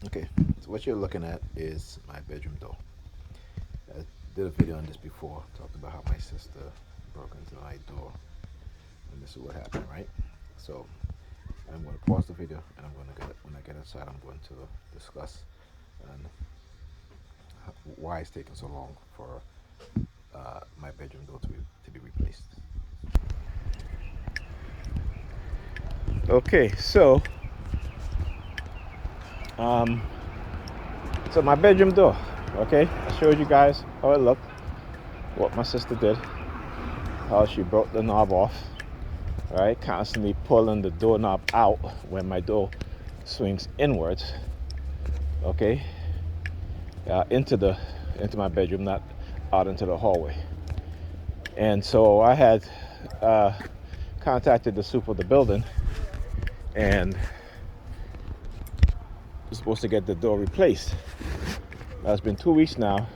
Okay, so what you're looking at is my bedroom door. I did a video on this before, talked about how my sister broke into my door, and this is what happened, right? So I'm going to pause the video, and I'm going to get when I get inside, I'm going to discuss and why it's taking so long for my bedroom door to be replaced. Okay, um, so my bedroom door. Okay, I showed you guys how it looked, what my sister did, how she broke the knob off, right? Constantly pulling the doorknob out when my door swings inwards, okay, into my bedroom, not out into the hallway. And so I had uh, contacted the super of the building, and was supposed to get the door replaced. Now, it's been 2 weeks now.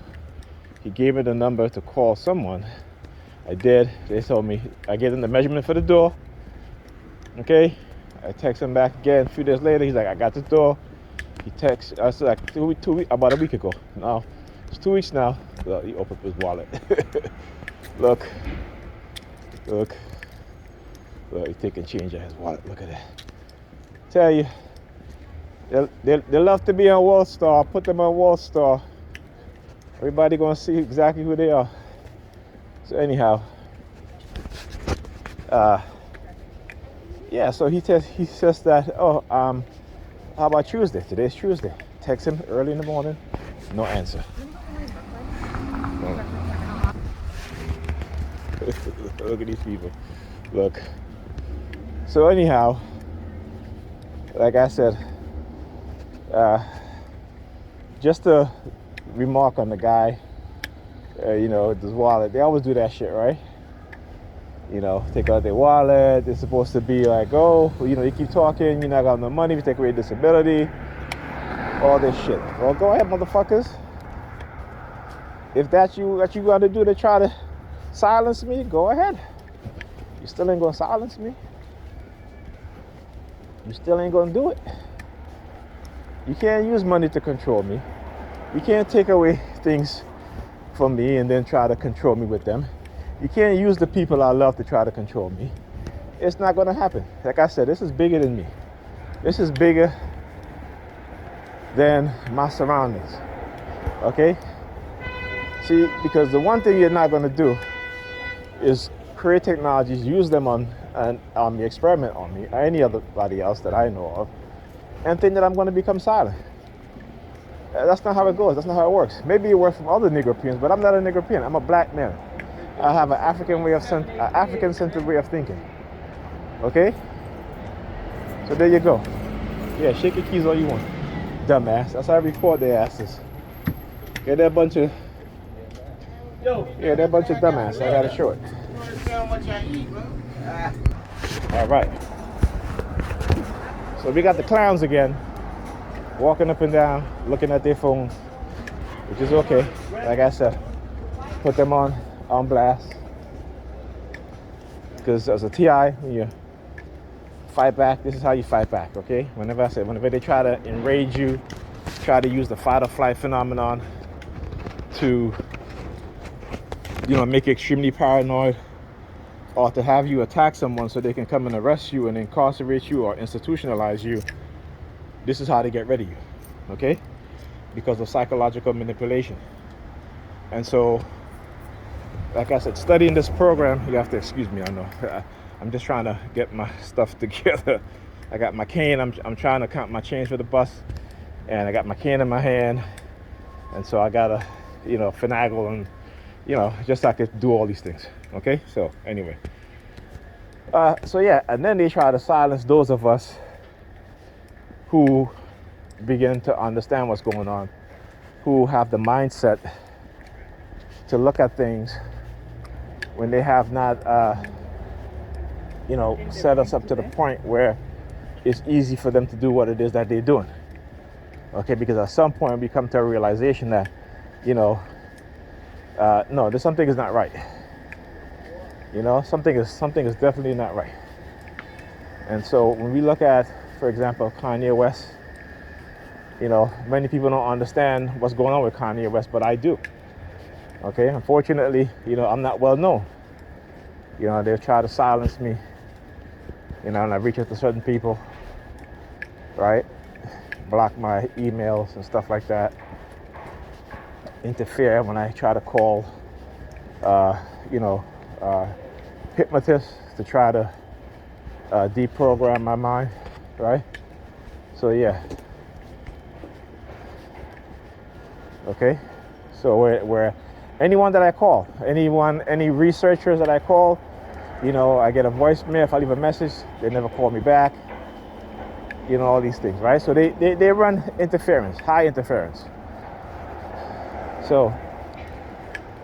He gave me the number to call someone. I did. They told me I gave them the measurement for the door. Okay, I text him back again a few days later. He's like, I got the door. He texts us like about a week ago. Now it's 2 weeks now. Well, he opened up his wallet. look, look, look. He's taking change out of his wallet. Look at that. Tell you, they love to be on Wall Star. Put them on Wall Star. Everybody gonna see exactly who they are. So anyhow, yeah. So he says that. How about Tuesday? Today's Tuesday. Text him early in the morning. No answer. Look at these people. Look. So anyhow, like I said, just a remark on the guy. This wallet. They always do that shit, right? Take out their wallet. They're supposed to be like, oh, you keep talking. You're not got no money. We take away disability. All this shit. Well, go ahead, motherfuckers. If that's what you got to do to try to silence me, go ahead. You still ain't gonna silence me. You still ain't gonna do it. You can't use money to control me. You can't take away things from me and then try to control me with them. You can't use the people I love to try to control me. It's not gonna happen. Like I said, this is bigger than me. This is bigger than my surroundings. Okay? See, because the one thing you're not gonna do is create technologies, use them on me, experiment on me, or anybody else that I know of, and think that I'm going to become silent. That's not how it goes. That's not how it works. Maybe it works from other Negropeans, but I'm not a Negropean. I'm a black man. I have an African-centered way of thinking. Okay? So there you go. Yeah, shake your keys all you want, dumbass. That's how I record their asses. Yeah, they're a bunch of dumbass. I gotta show it. All right. So we got the clowns again, walking up and down, looking at their phones, which is okay. Like I said, put them on blast. Because as a TI, when you fight back, this is how you fight back, okay? Whenever they try to enrage you, try to use the fight or flight phenomenon to, make you extremely paranoid, or to have you attack someone so they can come and arrest you and incarcerate you or institutionalize you, this is how they get rid of you, okay? Because of psychological manipulation. And so, like I said, studying this program, you have to excuse me, I know. I'm just trying to get my stuff together. I got my cane, I'm trying to count my change for the bus, and I got my cane in my hand, and so I gotta, finagle and, just so I could do all these things, okay? So, anyway. And then they try to silence those of us who begin to understand what's going on, who have the mindset to look at things when they have not, set us up to the point where it's easy for them to do what it is that they're doing. Okay, because at some point we come to a realization that, no, there's something is not right. Something is definitely not right. And so when we look at, for example, Kanye West, Many people don't understand what's going on with Kanye West, but I do. Okay, unfortunately, I'm not well known. They've tried to silence me, and I reach out to certain people, right? Block my emails and stuff like that. Interfere when I try to call, hypnotists to try to deprogram my mind, right? So yeah. Okay, so where anyone that I call, any researchers that I call, I get a voicemail. If I leave a message, they never call me back. All these things, right? So they run interference, high interference. So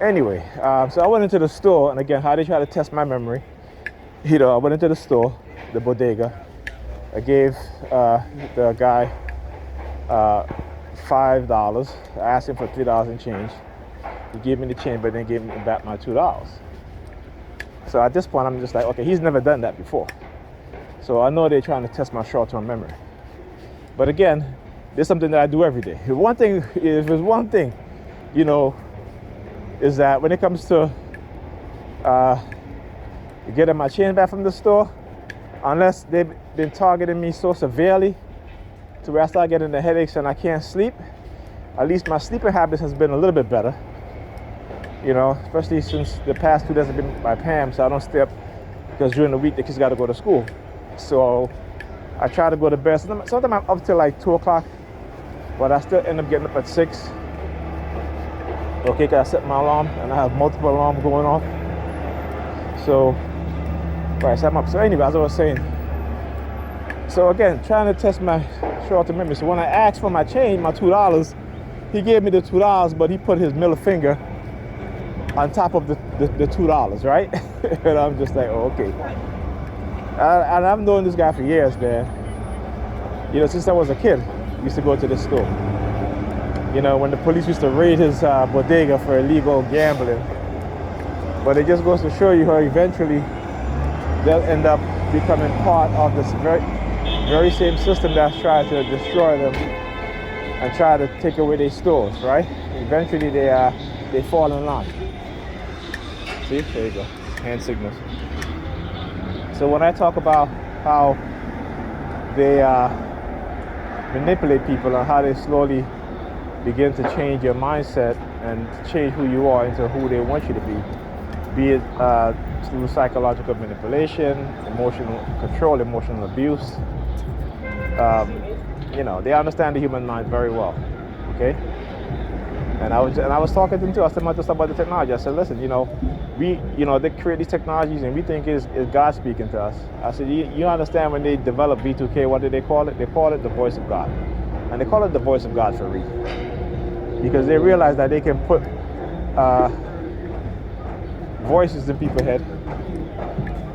anyway, so I went into the store, and again, how they try to test my memory. I went into the store, the bodega. I gave the guy $5. I asked him for $3 and change. He gave me the change, but then gave me back my $2. So at this point, I'm just like, okay, he's never done that before. So I know they're trying to test my short-term memory. But again, there's something that I do every day. If there's one thing, is that when it comes to getting my change back from the store, unless they've been targeting me so severely to where I start getting the headaches and I can't sleep, at least my sleeping habits has been a little bit better. Especially since the past 2 days have been by Pam, so I don't stay up because during the week the kids got to go to school. So I try to go to bed. Sometimes I'm up till like 2 o'clock, but I still end up getting up at 6. Okay, because I set my alarm and I have multiple alarms going off. So, right, so I'm up. So anyway, as I was saying, so again, trying to test my short-term memory. So when I asked for my change, my $2, he gave me the $2, but he put his middle finger on top of the $2, right? And I'm just like, oh, okay. And I've known this guy for years, man. Since I was a kid, I used to go to this store. When the police used to raid his bodega for illegal gambling. But it just goes to show you how eventually they'll end up becoming part of this very same system that's trying to destroy them and try to take away their stores, right? Eventually they fall in line. See, there you go, hand signals. So when I talk about how they manipulate people and how they slowly begin to change your mindset and change who you are into who they want you to be it through psychological manipulation, emotional control, emotional abuse, they understand the human mind very well, okay? And I was talking to them too. I said just about the technology. I said, listen, they create these technologies and we think is God speaking to us. I said, you understand when they develop V2K, what do they call it? They call it the voice of God. And they call it the voice of God for a reason. Because they realize that they can put voices in people's head.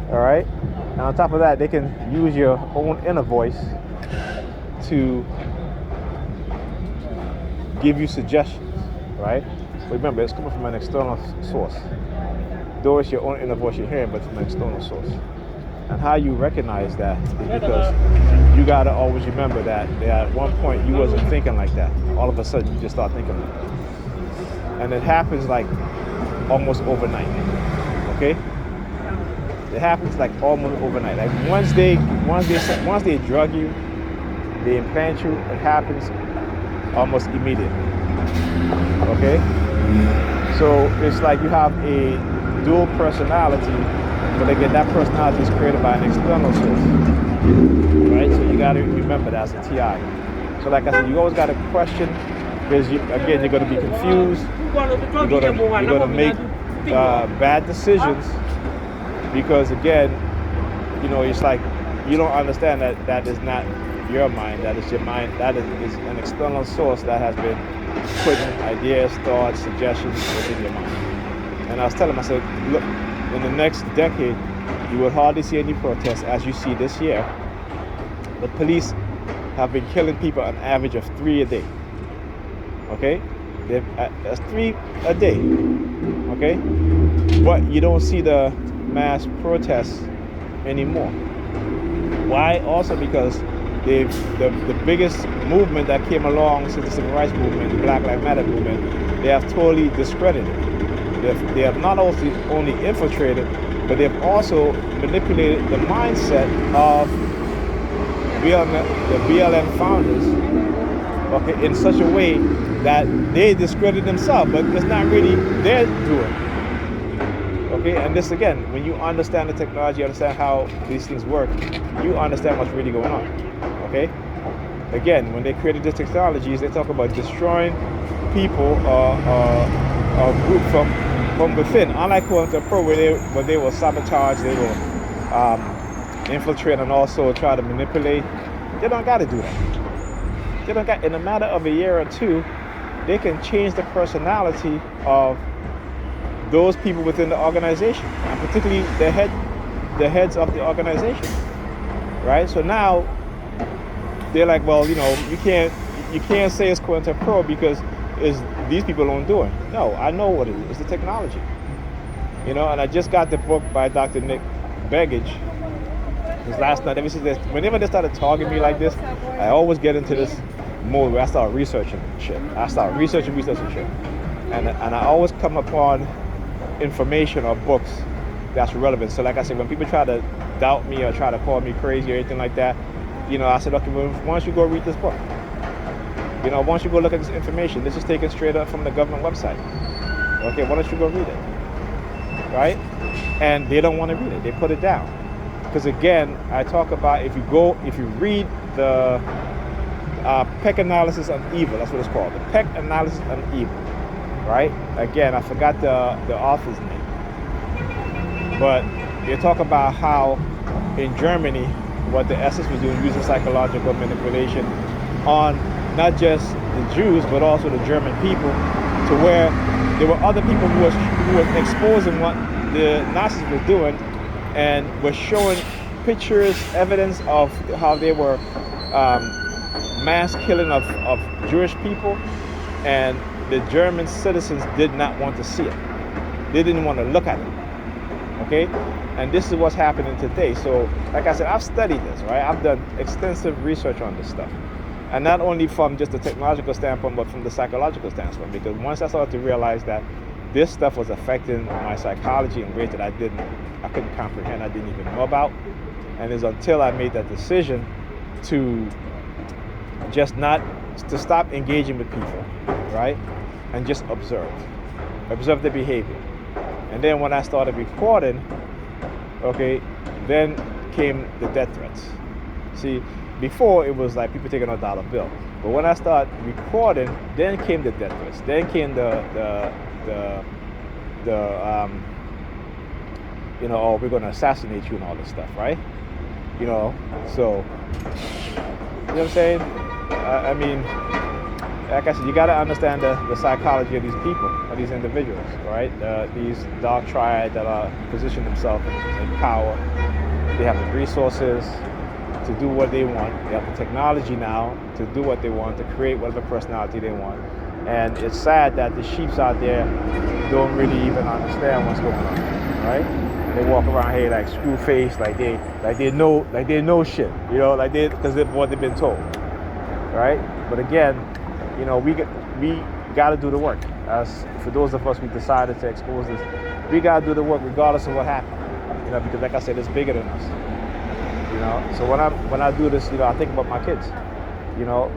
All right? And on top of that, they can use your own inner voice to give you suggestions. Right? But remember, it's coming from an external source. Though it's your own inner voice you're hearing, but from an external source. And how you recognize that is because you gotta always remember that at one point you wasn't thinking like that. All of a sudden you just start thinking like that. And it happens like almost overnight. Okay? It happens like almost overnight. Like once they drug you, they implant you, it happens almost immediately. Okay? So it's like you have a dual personality, but again, that personality is created by an external source. Right? So you gotta remember that as a TI. So like I said, you always gotta question, because you're gonna be confused, you're gonna make bad decisions, because again, it's like you don't understand that is not your mind, that is your mind, that is an external source that has been putting ideas, thoughts, suggestions within your mind. And I was telling him, I said, look, in the next decade, you will hardly see any protests as you see this year. The police have been killing people an average of 3 a day. Okay? That's 3 a day. Okay? But you don't see the mass protests anymore. Why? Also because the biggest movement that came along since the Civil Rights Movement, the Black Lives Matter movement, they have totally discredited. They have not only infiltrated, but they've also manipulated the mindset of the BLM founders, okay, in such a way that they discredit themselves, but it's not really their doing. Okay, and this again, when you understand the technology, you understand how these things work, you understand what's really going on. Okay, again, when they created these technologies, they talk about destroying people or group from within. Unlike Coercive Pro, where they will sabotage, they will infiltrate, and also try to manipulate. They don't got to do that. They don't got. In a matter of a year or two, they can change the personality of those people within the organization, and particularly the heads of the organization, right? So now they're like, well, you know, you can't say it's Coercive Pro because these people don't do it. No, I know what it is. It's the technology, you know. And I just got the book by Dr. Nick Begich. Because last night, whenever they started talking to me like this, I always get into this mode where I start researching shit. I start researching shit, and I always come upon information or books that's relevant. So like I said, when people try to doubt me or try to call me crazy or anything like that, you know, I said, okay, well, why don't you go read this book? You know, why don't you go look at this information? This is taken straight up from the government website. Okay, why don't you go read it? Right? And they don't want to read it. They put it down. Because again, I talk about if you read the Peck Analysis on Evil, that's what it's called, the Peck Analysis on Evil, right? Again, I forgot the author's name. But they talk about how in Germany, what the SS was doing, using psychological manipulation on not just the Jews, but also the German people, to where there were other people who was exposing what the Nazis were doing, and was showing pictures, evidence of how they were mass killing of Jewish people, and the German citizens did not want to see it. They didn't want to look at it. Okay? And this is what's happening today. So, like I said, I've studied this, right? I've done extensive research on this stuff. And not only from just the technological standpoint, but from the psychological standpoint. Because once I started to realize that this stuff was affecting my psychology in ways that I couldn't comprehend, I didn't even know about. And it's until I made that decision to stop engaging with people, right? And just observe the behavior. And then when I started recording, okay, then came the death threats. See, before it was like people taking a dollar bill. But when I started recording, then came the death threats. Then came the you know, oh, we're going to assassinate you and all this stuff, right? You know, so, you know what I'm saying? I mean, like I said, you got to understand the psychology of these people, of these individuals, right? These dark triad that are positioning themselves in power. They have the resources to do what they want. They have the technology now to do what they want, to create whatever personality they want. And it's sad that the sheeps out there don't really even understand what's going on, right? They walk around here like screw face, like they know shit, you know, because of what they've been told, right? But again, you know, we got to do the work. As for those of us who decided to expose this, we got to do the work regardless of what happened, you know, because like I said, it's bigger than us, you know. So when I do this, you know, I think about my kids, you know,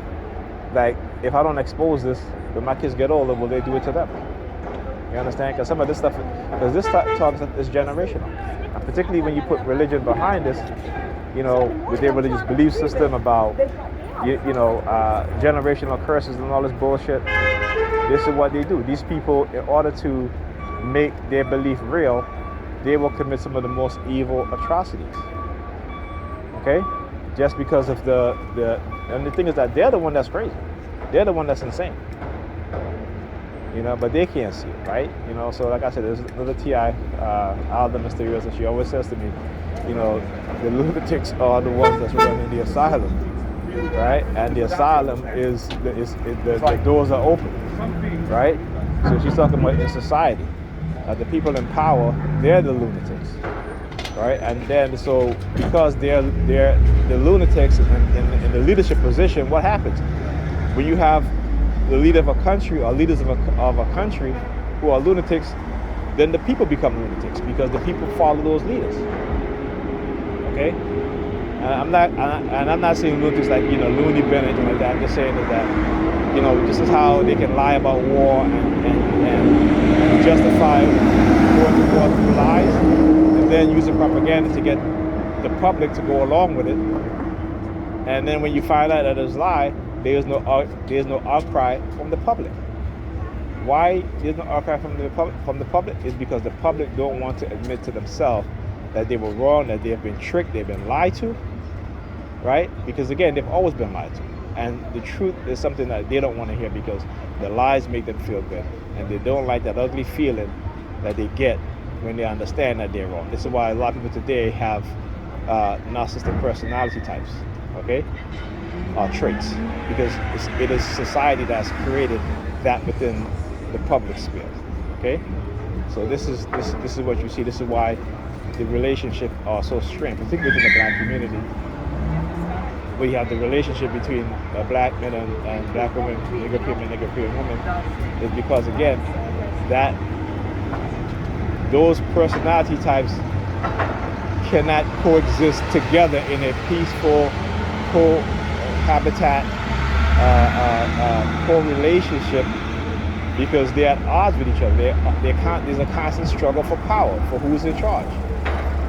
like if I don't expose this, when my kids get older, will they do it to them? You understand? Because some of this stuff, because this talk is generational, and particularly when you put religion behind this, you know, with their religious belief system about, you know, generational curses and all this bullshit. This is what they do. These people, in order to make their belief real, they will commit some of the most evil atrocities. Okay, just because of and the thing is that they're the one that's crazy. They're the one that's insane. You know, but they can't see it, right? You know, so like I said, there's another T.I., Alda Mysteriosa, she always says to me, you know, the lunatics are the ones that's running the asylum, right? And the asylum the doors are open, right? So she's talking about in society, the people in power, they're the lunatics, right? And then so because they're the lunatics in the leadership position, what happens when you have the leader of a country or leaders of a country who are lunatics? Then the people become lunatics because the people follow those leaders. Okay, and I'm not saying lunatics like loony bin or anything like that. I'm just saying that this is how they can lie about war and justify going to war through lies, and then using propaganda to get the public to go along with it. And then when you find out that it's a lie, there's no outcry from the public. Why there's no outcry from the public is because the public don't want to admit to themselves that they were wrong, that they have been tricked, they've been lied to, right? Because again, they've always been lied to. And the truth is something that they don't want to hear because the lies make them feel good. And they don't like that ugly feeling that they get when they understand that they're wrong. This is why a lot of people today have narcissistic personality types, okay? Traits. Because it is society that's created that within the public sphere, okay? So this is what you see. This is why the relationships are so strained, particularly within the black community. We have the relationship between black men and black women, nigger European women, is because again, that those personality types cannot coexist together in a peaceful cohabitat, co-relationship, because they're at odds with each other. There's a constant struggle for power, for who's in charge.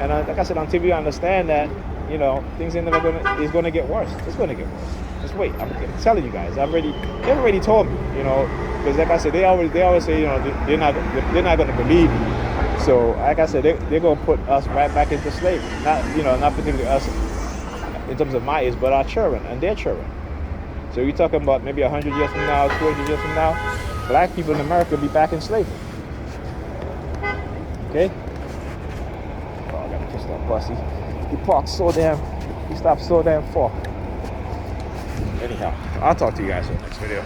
And like I said, until we understand that, things are never it's gonna get worse. It's gonna get worse. Just wait. I'm telling you guys. They've already told me. Because like I said, they always say, they're not gonna believe me. So like I said, they're gonna put us right back into slavery. Not particularly us in terms of my age, but our children and their children. So you're talking about maybe 100 years from now, 200 years from now, black people in America will be back in slavery. Okay? Oh, I gotta kiss that pussy. He stopped so damn far. Anyhow, I'll talk to you guys in the next video.